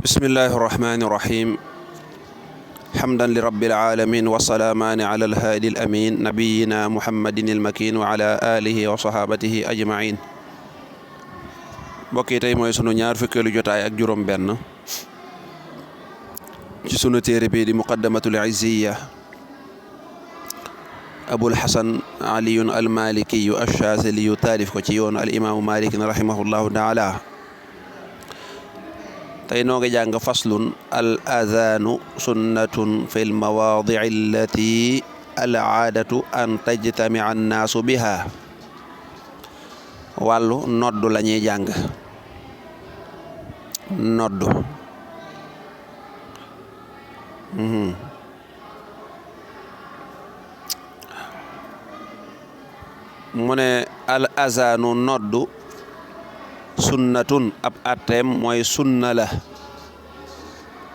bismillahi irrahmani irrahim hamdan li rabbil alamin wasalaamaani ala alhaadi al amin nabiyina muhammadin ilmakin wa ala alihi wa sahabatihi ajmain mbokk yi tey mooy sunu ñaar fukkeelu jotaay ak juróom benn ci sunu téere bi di muqaddamatul izziya abul hasan aliyun almalikiyu alchaaziliyu taalif ko ci yoonu al imaamu malikin rahimahullahu taala tey noo ngi jàng faslun al adhaanu sunnatun fi l mawaadici allati al aadatu an tajtamica annaasu biha wàllu noddu la ñuy jàng noddu mu ne al adhaanu noddu sunnatun ab atteem mooy sunna la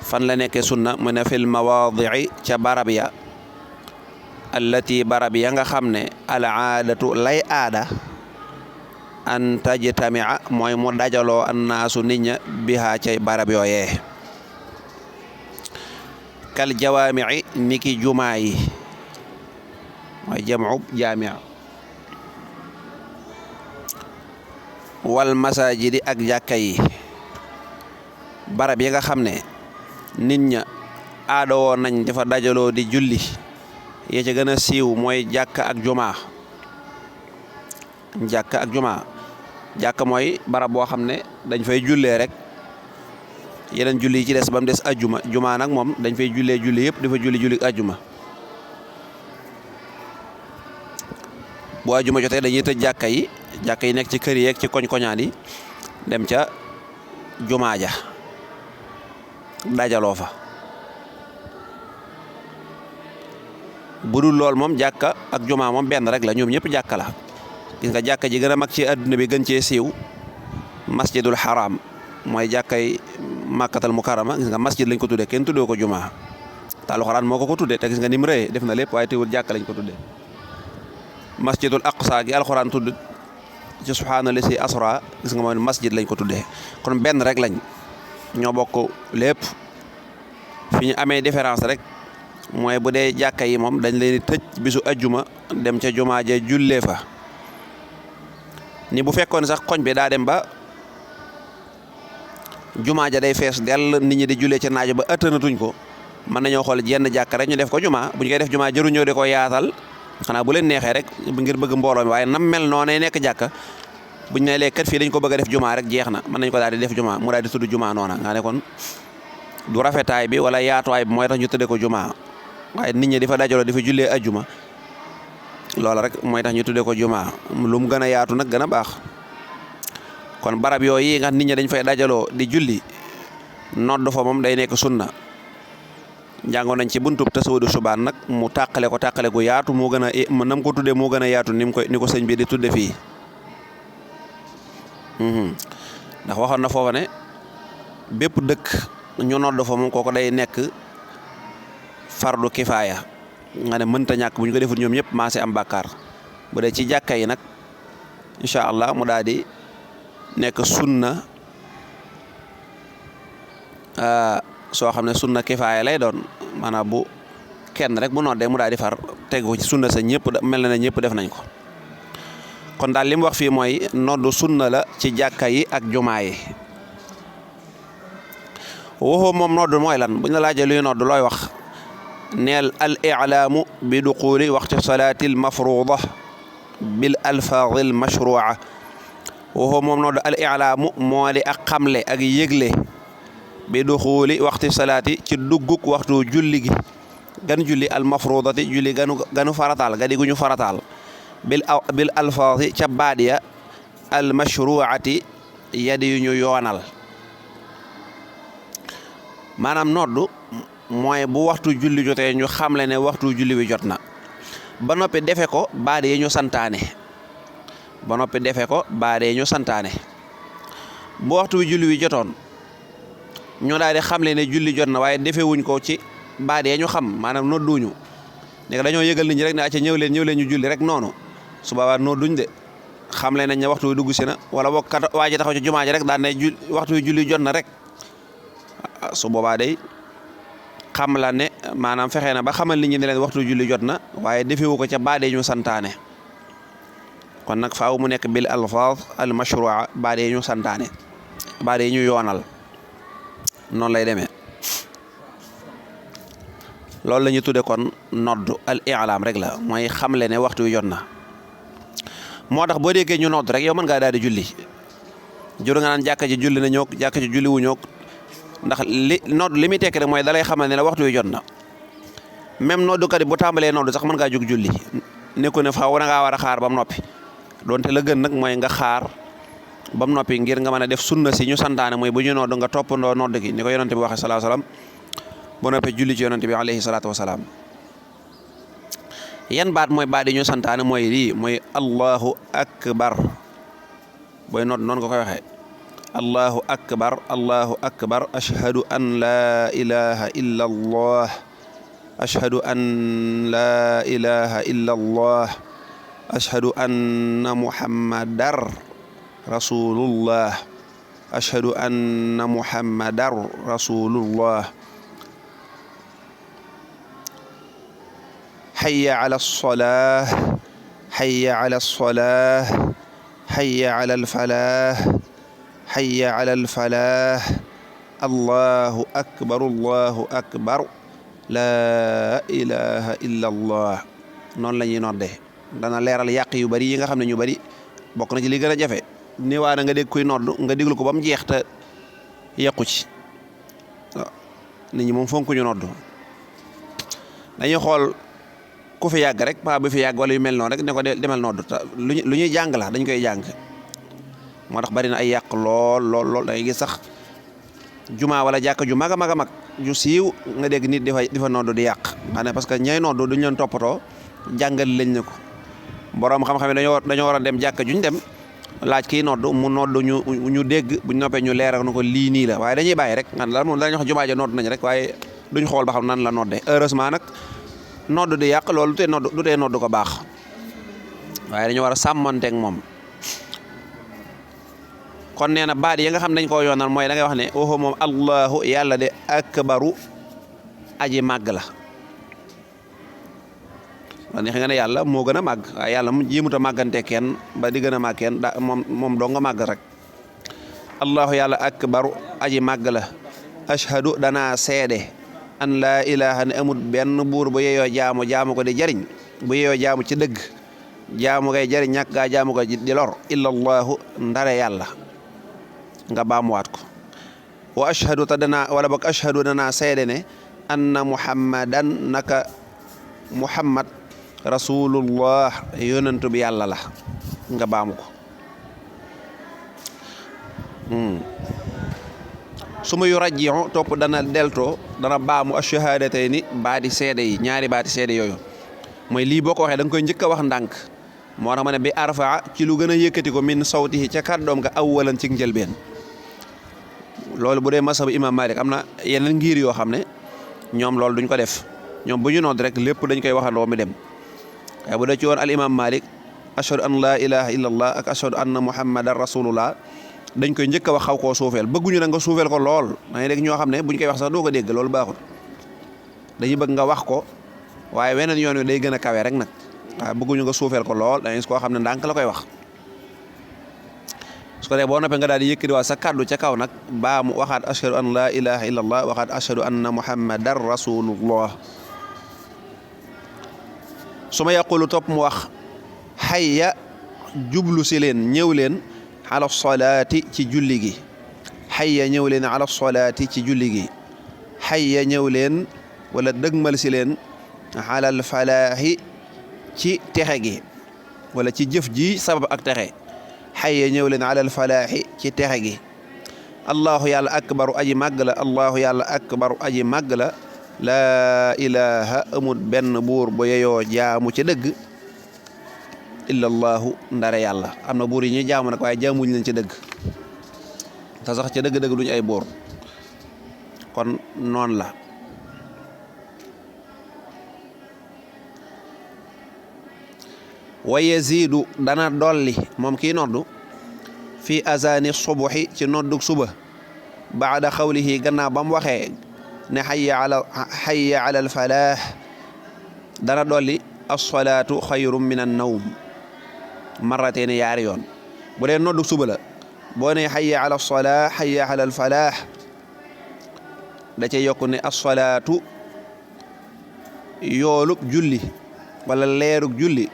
fan la nekkee sunna mu ne fil mawaadici ca barab ya allati barab ya nga xam ne al aadatu lay aada an tajtamia mooy mu dajaloo annaasu nit ña bihaa cay barab yooyee kal jawaamici niki jumaa yi mooy jamcu jaamic wal masajidi ak jàkka yi barab yi nga xam ne nit ña aadawoo nañ dafa dajaloo di julli ya ca gën a siiw mooy jàkka ak jumaa jàkka ak jumaa jàkka mooy barab boo xam ne dañ fay jullee rek yeneen julli yi ci des ba mu des ajjuma jumaa nag moom dañ fay jullee julli yëpp dafa julli ajjuma bu ajjuma jotee dañuy tëj jàkka yi nekk ci kër yi ak ci koñ-koñaan yi dem ca jumaa ja dajaloo fa bu dul lool moom jàkka ak jumaa moom benn rek la ñoom ñëpp jàkka la gis nga jàkka ji gën a mag ci àdduna bi gën cee siiw masjidul haram mooy jàkkay màkkatal mukarrama gis nga masjid lañ ko tuddee kenn tuddee ko jumaa te alxuraan moo ko tuddee te gis nga ni mu rëyee def na lépp waaye teewul jàkka lañ ko tuddee masjidul aqsa gi alxuraan tudd ci subhaana si asra gis nga mooy masjid lañ ko tuddee kon benn rek lañ ñoo bokk lépp fi ñu amee différence rek mooy bu dee jàkka yi moom dañ leen di tëj bisu ajjuma dem ca jumaa ja jullee fa ni bu fekkoon sax koñ bi daa dem ba jumaa ja day fees dell nit ñi di jullee ca naaju ba ëttanatuñ ko mën nañoo xool jenn jàkka rek ñu def ko jumaa bu ñu koy def jumaa jëru ñëw di ko yaatal xanaa bu leen neexee rek ngir bëgg mbooloo mi waaye nam mel noonee nekk jàkka buñ ne lee kat fii dañ ko bëgg a def jumaa rek jeex na mën nañ ko daal di def jumaa mu daal di tudd jumaa noona nga ne kon du rafetaay bi wala yaatuwaay bi mooy tax ñu tuddee ko jumaa waaye nit ñi di fa dajaloo di fa jullee ajjuma loola rek mooy tax ñu tuddee ko jumaa lu mu gën a yaatu nag gën a baax kon barab yooyu nga nit ñi dañ fay dajaloo di julli nodd fa moom day nekk sunna jàngoon nañ ci buntub tasawudu subaan nag mu tàqale gu yaatu moo gën a nam ko tuddee moo gën a yaatu ni ko sëñ bi di tudde fii ndax waxoon na foofa ne bépp dëkk ñu nodd fa moom kooko day nekk fardu kifaaya nga ne mënta ñàkk bu ñu ko defut ñoom ñëpp maase am bàkkaar bu dee ci jàkka yi nag incha allah mu daal di nekk sunna soo xam ne sunna kifaaya lay doon maanaam bu kenn rek bu noddee mu daal di far tegu ci sunna sa ñëpp mel na ne ñëpp def nañ ko kon daal li mu wax fii mooy noddu sunna la ci jàkka yi ak jumaa yi waxoo moom noddu mooy lan buñ la laajee luy noddu looy wax neel al i'laamu bi duxuli waxti salaatil mafruuda bil alfaadil mashruuca waxoo moom noddu al i'laamu moo di ak xamle ak yëgle bi duxuli waxti salaati ci dugguk waxtu julli gi gan julli al mafruudati julli ganu farataal ga di guñu farataal bil alfaadi ca baat ya al mashruucati yadi yu ñu yoonal maanaam noddu mooy bu waxtu julli jotee ñu xamle ne waxtu julli wi jot na ba noppi defe ko baat yi ñu santaane bu waxtu julli wi jotoon ñu daal di xamle ne julli jot na waaye defewuñ ko ci baat yi ñu xam maanaam nodduñu nekk dañoo yëgal nit ñi rek ne acca ñëw leen ñu julli rek noonu su boobaa nodduñ de xamle nañ ne waxtu wi dugg si na wala boog kat waa ji taxaw ci jumaa ji rek daan ne waxtu wi julli jot na rek su boobaa day xam la ne maanaam fexe na ba xamal nit ñi ne leen waxtu julli jot na waaye defewu ko ca baade ñu santaane kon nag faaw mu nekk bil alfaaz al mashrua baade ñu santaane baade ñu yoonal noonu lay demee loolu la ñu tudde kon nodd al i'laam rek la mooy xamle ne waxtu wi jot na moo tax boo déggee ñu nodd rek yow mën ngaa daal di julli juru nga naan jàkka ji julli na ñoog jàkka ji julli wu ñoog ndax nodd li muy tekki rek mooy dalay xamal ne la waxtu wi jot na même noddukat yi bu tàmbalee nodd sax mën ngaa jóg julli nekku ne faaw na ngaa war a xaar ba mu noppi donte la gën nag mooy nga xaar ba mu noppi ngir nga mën a def sunna si ñu santaane mooy bu ñu nodd nga toppandoo nodd gi ni ko yonante bi waxee sallallahu alayhi wasallam bu noppee julli ci yonante bi alayhi salaatu wasalaam yan baat mooy baat yi ñu santaane mooy lii mooy allahu akbar booy nodd noonu nga koy waxee allahu akbar ashhadu an la ilaha illa allah ashhadu an la ilaha illa allah ashhadu anna muhammadar rasulullah ashhadu anna muhammadar rasulullah hayya ala salah hayya ala salah hayya ala alfalah hayya ala alfalah allahu akbar la ilaha illa allah noonu la ñuy nodde dana leeral yàq yu bari yi nga xam ne ñu bari bokk na ci li gën a jafe néewaa na nga dégg kuy nodd nga déglu ko ba mu jeex te yàqu ci waaw nit ñi moom fonku ñu nodd dañuy xool ku fi yàgg rek paa bi fi yàgg wala yu mel noonu rek ne ko demal nodd te lu ñuy jàng la dañ koy jàng moo tax bari na ay yàq lool da ngay gis sax jumaa wala jàkka ju mag a mag ju siiw nga dégg nit di fa nodd di yàq xanaa parce que ñay nodd duñ leen toppatoo jàngal lañ ne ko borom xam-xam yi dañoo war a dem jàkka juñ dem laaj kii nodd mu nodd ñu dégg buñ noppee ñu leeral na ko lii nii la waaye dañuy bàyyi rek nga daal moom dañuy wax jumaa ja nodd nañ rek waaye duñ xool ba xam nan la nodde heureusement nag nodd di yàq loolu du tee nodd ko baax waaye dañu war a sàmmanteeg moom kon nee na baat yi nga xam dañ koo yoonal mooy da ngay wax ne waxu moom allahu yàlla de akbaru aji màgg la wa neex nga ne yàlla moo gën a màgg waaye yàlla mu jéemut a màggante kenn ba di gën a màgg kenn moom doo nga màgg rek allahu yàlla akbaru aji màgg la ashhadu danaa seede an laa ilaha ne amul benn buur bu yeyoo jaamu ko di jariñ bu yeyoo jaamu ci dëgg jaamu ngay jariñ ñàkk gaa jaamu ko di lor illa allahu ndare yàlla nga baamuwaat ko wa ashhadu ta danaa wala boog ashhadu danaa seede ne anna muhammadan naka muhammad rasulullah yonentu bi yàlla la nga baamu ko suma yu rajji'u topp dana deltoo dana baamu ash-shahadatayni baati seede yi ñaari baati seede yooyu mooy lii boo ko waxee da nga koy njëkk a wax ndànk moo tax ma ne bi arfaa ci lu gën a yëkkati ko min sawtihi ca kàddoom nga awwalan ci njëlbeen loolu bu dee masabu imam Malik am na yeneen ngir yoo xam ne ñoom loolu duñ ko def ñoom bu ñu nodd rek lépp dañ koy waxandoo mi dem waaye bu dee ci woon al imam Malik ashhadu an la ilaha illa allah ak ashhadu anna muhammadan rasulullah dañ koy njëkk a wax xaw koo suufeel bëgguñu na nga suufeel ko lool da ngay dégg ñoo xam ne buñ koy wax sax doo ko dégg loolu baaxul dañuy bëgg nga wax ko waaye weneen yoon wi day gën a kawe rek nag waaye bëgguñu nga suufeel ko lool da ngay gis koo xam ne ndànk la koy wax su ko dee boo noppee nga daal di yëkkati waa sa kàddu ca kaw nag baa mu waxaat ashhadu an la ilaha illa allah waxaat ashhadu anna muhammadan rasulullah su ma yaqulu topp mu wax hayya jublu si leen ñëw leen ala salaati ci julli gi hayya ñëw leen ala salaati ci julli gi hayya ñëw leen wala dëgmal si leen alal falaahi ci texe gi wala ci jëf ji sabab ak texe hayya ñëw leen alal falaahi ci texe gi allahu yàlla akbaru aji màgg la allahu yàlla akbaru aji màgg la laa ilaha amul benn buur bu yeyoo jaamu ci dëgg illa allahu ndare yàlla am na buur yi ñuy jaamu nag waaye jaamuñ leen ci dëgg te sax ci dëgg-dëgg duñu ay buur kon noonu la wa yaziidu dana dolli moom kii noddu fii azani subuhi ci noddug suba baada xawlihi gannaaw ba mu waxee ne hayya ala al falaax dana dolli as-salaatu xayrun min an-nawm marrateen yaari yoon bu dee noddu suba la boo ne hayya ala as-salaa hayya ala al falaax da cay yokku ne as-salaatu yoolub julli wala leerug julli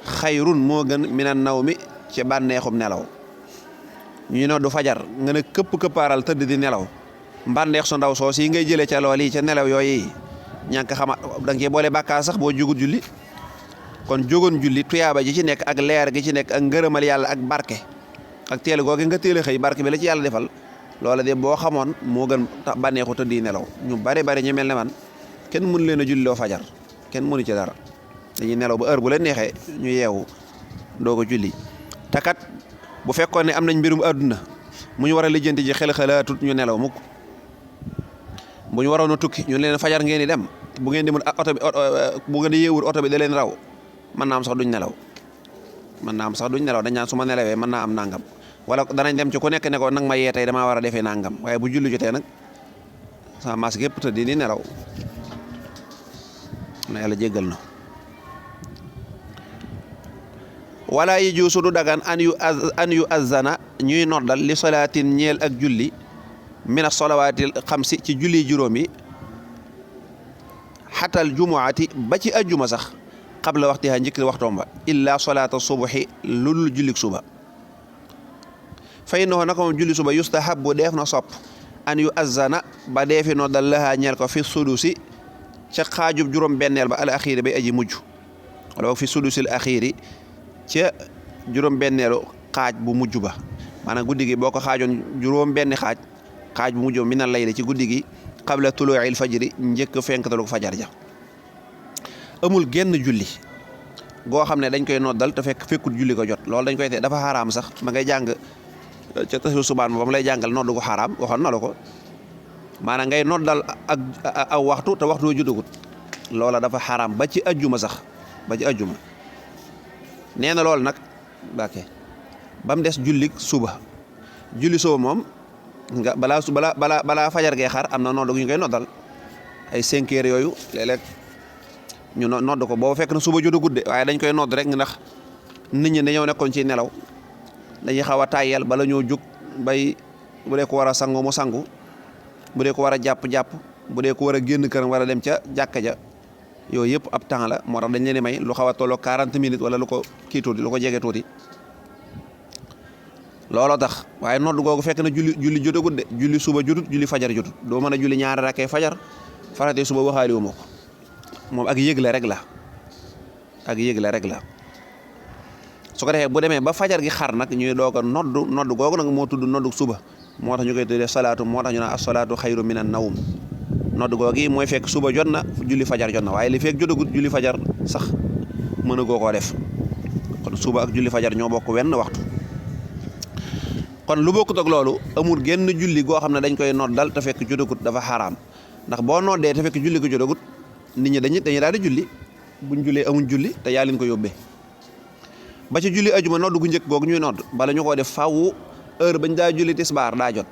xayrun moo gën min an-nawmi ci bànneexum nelaw ñu noddu fajar nga ne këppaaral tëdd di nelaw mbànneex su ndaw soos yi ngay jëlee ca lool yi ca nelaw yooyu ñànk xama da nga cee boole bàkkaar sax boo jógut julli kon jógoon julli tuyaaba ji ci nekk ak leer gi ci nekk ak ngërëmal yàlla ak barke ak teel googu nga teel a xëy barke bi la ci yàlla defal loola de boo xamoon moo gën bànneexu tëdd di nelaw ñu bari ñu mel ne man kenn mënu leen a julliloo fajar kenn mënu ci dara dañuy nelaw ba heure bu leen neexee ñu yeewu doog a julli te kat bu fekkoon ne am nañ mbirum àdduna mu ñu war a lijjanti ji xalaatut ñu nelaw mukk bu ñu waroon a tukki ñu leen fajar ngeen di dem bu ngeen demul oto bi bu ngeen di yeewul oto bi da leen raw mën naa am sax duñ nelaw dañ naan su ma nelawee mën naa am nangam wala danañ dem ci ku nekk ne ko nag ma yee tey damaa war a defee nangam waaye bu julli jotee nag sama masque yëpp tëdd di nelaw na yàlla jéggal na wala yi juusu du dagan an yu azana ñuy noddal li solaatin ñeel ak julli mina solawaatil xamsi ci julli juróomi xatal jumuati ba ci ajjuma sax qabla waxtiha njëkk waxtoom ba illa solaata subuhi lul jullik suba fay noo naka moom julli suba yustahabu def na sopp an yu azana ba deefi noddal lahaa ñeel ko fi sudusi ca xaajub juróom benneel ba al axiiri bay aji mujj wala fi sudusil axiiri ca juróom benneelu xaaj bu mujj ba maanaam guddi gi boo ko xaajoon juróom benn xaaj bu mujj min al layli ci guddi gi qabla tuluu'il fajri njëkk fenkatalu fajar ja amul genn julli goo xam ne dañ koy noddal te fekkut julli ko jot loolu dañ koy te dafa xaraam sax ma ngay jàng ca tasu subaan ba mu lay jàngal noddu ko xaraam waxoon na la ko maanaam ngay noddal ak aw waxtu te waxtu jotagut loola dafa xaraam ba ci ajjuma sax ba ci ajjuma nee na loolu nag bàkke ba mu des julli suba moom nga balaa fajar gee xar am na nodd gu ñu koy noddal ay 5 heures yooyu léeg-léeg ñu nodd ko boo fekk na suba jotu gudde waaye dañ koy nodd rek ndax nit ñi dañoo nekkoon ci nelaw dañuy xaw a tàyyel bala ñoo jóg bay bu dee ko war a sangu mu sangu bu dee ko war a jàpp bu dee ko war a génn këram war a dem ca jàkka ja yooyu yëpp ab temps la moo tax dañ leen di may lu xaw a tolloo 40 minutes wala lu ko kii tuuti lu ko jege tuuti looloo tax waaye nodd googu fekk na julli jotagut de julli suba jotut julli fajar jotut doo mën a julli ñaari rakkee fajar faratee suba waxaali wu ma ko moom ak yëgle rek la su ko defee bu demee ba fajar gi xar nag ñuy doog a nodd googu nag moo tudd noddu suba moo tax ñu koy tuddee salaatu moo tax ñu naan as-salaatu xayru min an-nawm nodd googu mooy fekk suba jot na julli fajar jot na waaye li fekk jotagut julli fajar sax mën a goo koo def kon suba ak julli fajar ñoo bokk wenn waxtu kon lu bokkut ak loolu amul genn julli goo xam ne dañ koy noddal te fekk jotagut dafa xaraam ndax boo noddee te fekk julli ko jotagut nit ñi dañuy daal di julli buñ jullee amuñ julli te yaa leen ko yóbbee ba ci julli ajuma nodd gu njëkk googu ñuy nodd bala ñu koo def faaw heure bañ daa julli tisbaar daa jot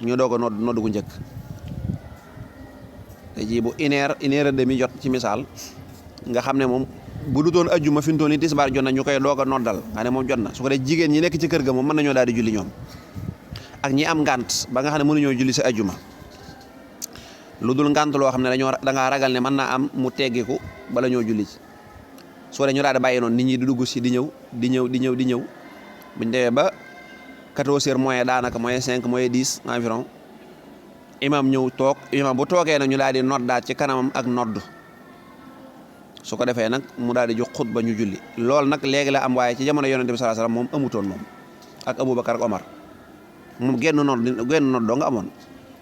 ñu doog a nodd gu njëkk te ji bu une heure et demi jot ci misaal nga xam ne moom bu du doon ajjuma fi mu toll nii tisbaar jot na ñu koy doog a noddal nga ne moom jot na su ko def jigéen ñi nekk ci kër ga moom mën nañoo daal di julli ñoom ak ñi am ngànt ba nga xam ne mënuñoo julli si ajjuma lu dul ngànt loo xam ne da ngaa ragal ne mën naa am mu teggiku bala ñoo julli ci soo dee ñu daal di bàyyi noonu nit ñi di dugg si di ñëw buñ demee ba 14 heures moins daanaka moins 5 moins 10 environ imam ñëw toog imam bu toogee nag ñu daal di noddaat ci kanamam ak nodd su ko defee nag mu daal di jox xutba ñu julli loolu nag léegi la am waaye ci jamono yonent bi sallallahu alayhi wasallam moom amutoon moom ak Aboubacar ak Omar moom genn nodd doo nga amoon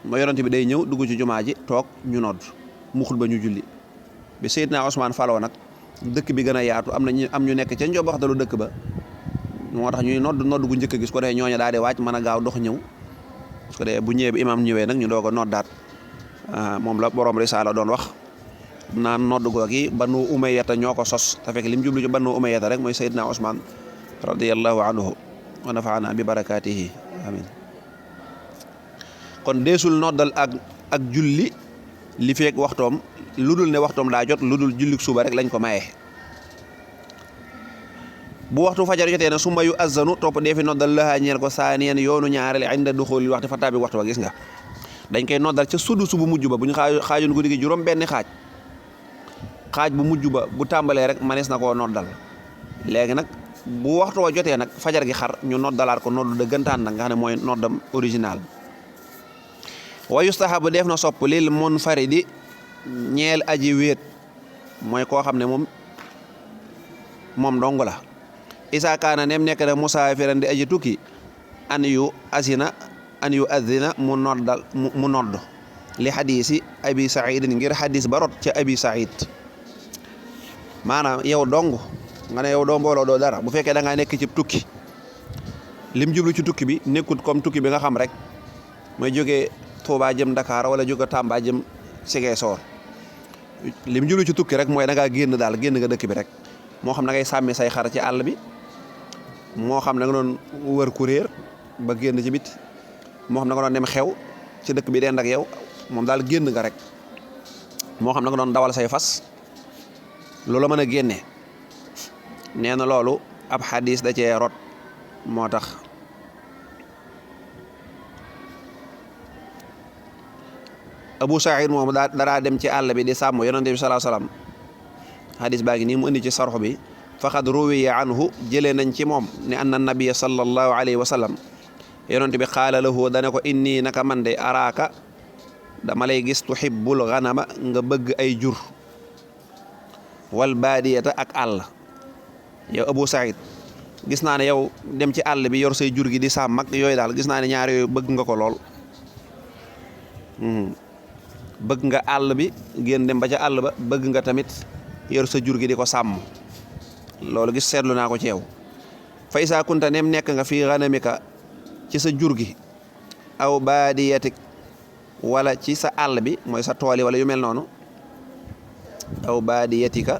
ma yonent bi day ñëw dugg ci jumaa ji toog ñu nodd mu xutba ñu julli bi Seydina Ousmane faloo nag dëkk bi gën a yaatu am ñu nekk ca njob waxtalu dëkk ba moo tax ñuy nodd gu njëkk gis ko defee ñooñu daal di wàcc mën a gaaw dox ñëw su ko defee bu ñëwee bi imam ñëwee nag ñu doog a noddaat moom la borom risaala doon wax naan nodd googi Banu Umayyata ñoo ko sos te fekk lim jublu ci Banu Umayyata rek mooy Seydina Ousmane radiyallahu anhu wa nafaana bi barakaatihi amin kon deesul noddal ak julli li feek waxtoom lu dul ne waxtoom daa jot lu dul julli suba rek lañ ko maye. bu waxtu fajar jotee na summa yu azzanu topp dee fi noddal lahaa ñeel ko saaniyan yoonu ñaareel inda duxulil waxtu fa tàbbi waxtu wa gis nga dañ koy noddal ca sudu bu mujj ba bu ñu xaajoon guddi gi juróom benn xaaj bu mujj ba bu tàmbalee rek manees na koo noddal. léegi nag bu waxtu wa jotee nag fajar gi xar ñu noddalaat ko noddu dëggantaan nag nga xam ne mooy noddam original. wa yustahabu def na sopp lil munfaridi ñeel aji wéet mooy koo xam ne moom dong la. isa kaana nem nekk na musaafiran di aji tukki an yu addina mu nodd li xadiisi abi saidin ngir xadis ba rot ca abi said maanaam yow dong nga ne yow doo mbooloo doo dara bu fekkee da ngaa nekk ci tukki lim jublu ci tukki bi nekkut comme tukki bi nga xam rek mooy jógee Touba jëm Dakar wala jóge Tamba jëm Ziguinchor lim jublu ci tukki rek mooy da ngaa génn nga dëkk bi rek moo xam da ngay sàmmi say xar ci àll bi moo xam da nga doon wër kuréer ba génn ci bit moo xam da nga doon dem xew ci dëkk bi dend ak yow moom daal génn nga rek moo xam da nga doon dawal say fas loolu mën a génne nee na loolu ab xadis da cee rot moo tax Abu Saïd moom daraa dem ci àll bi di sàmm yonent bi sallallahu alayhi wasallam xadis baa ngi nii mu indi ci sarx bi faqad ruwiya anhu jëlee nañ ci moom ne anna nabiyya sallallahu alayhi wa sallam yonent bi qaala lahu dane ko inni naka man de araaka dama lay gis tuhibbul ghanama nga bëgg ay jur wal baadiyata ak àll yow Abu Saïd gis naa ne yow dem ci àll bi yor say jur gi di sàmm ak yooyu daal gis naa ne ñaar yooyu bëgg nga ko lool bëgg nga àll bi génn dem ba ca àll ba bëgg nga tamit yor sa jur gi di ko sàmm loolu gis seetlu naa ko ci yow fa isaa kunta nem nekk nga fii ghanamika ci sa jur gi aw baadiyatik wala ci sa àll bi mooy sa tool yi wala yu mel noonu aw baadiyatika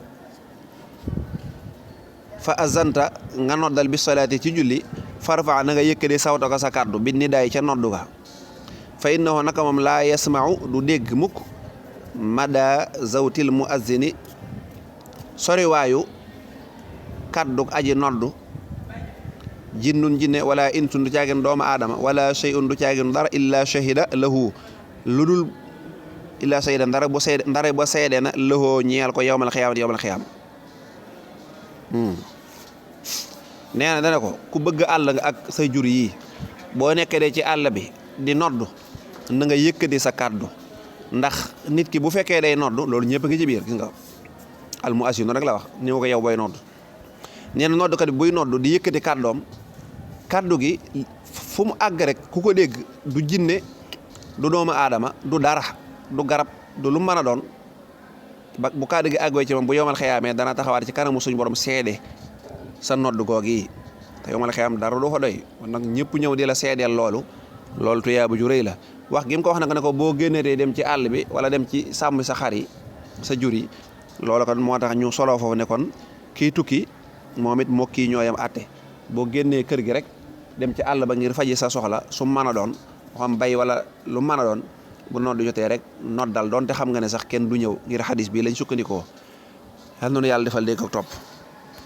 fa azanta nga noddal bi salaati ci julli farfa na nga yëkkade sawta ko sa kàddu bi ni daay ca noddu ga fa innahu naka moom laa yasma'u du dégg mukk mada zawtil muazzini soriwaayu kàddu aji noddu jinnun jinne wala insun du caagin doomu aadama wala shay'un du caagin dara illa shahida lahu lu dul illa shahida ndara ba seede na lahoo ñeel ko yawmal xiyaam nee na dana ko ku bëgg àll nga ak say jur yii boo nekkee de ci àll bi di noddu na nga yëkkati sa kàddu ndax nit ki bu fekkee day noddu loolu ñëpp ngi ci biir gis nga al muazzin rek la wax ni ko yow booy noddu nee na noddukat bi buy noddu di yëkkati kàddoom kàddu gi fu mu àgg rek ku ko dégg du jinne du doomu aadama du dara du garab du lu mën a doon ba bu kàddu gi àggoo ci moom bu yomal xëyaamee dana taxawaat ci kanamu suñu borom seede sa noddu googi te yomal xëyaam dara du fa doy nag ñëpp ñëw di la seedeel loolu tuyaaba ju rëy la wax gi mu ko wax nag ne ko boo génnee dem ci àll bi wala dem ci sàmm sa xar yi sa jur yi loolu kon moo tax ñu soloo foofu ne kon kii tukki moom it moo kii ñooyam àtte boo génnee kër gi rek dem ci àll ba ngir faji sa soxla su mën a doon xam bay wala lu mën a doon bu noddu jotee rek noddal doonte xam nga ne sax kenn du ñëw ngir xadis bi lañ sukkandikoo yal na nu yàlla defal dégg ak topp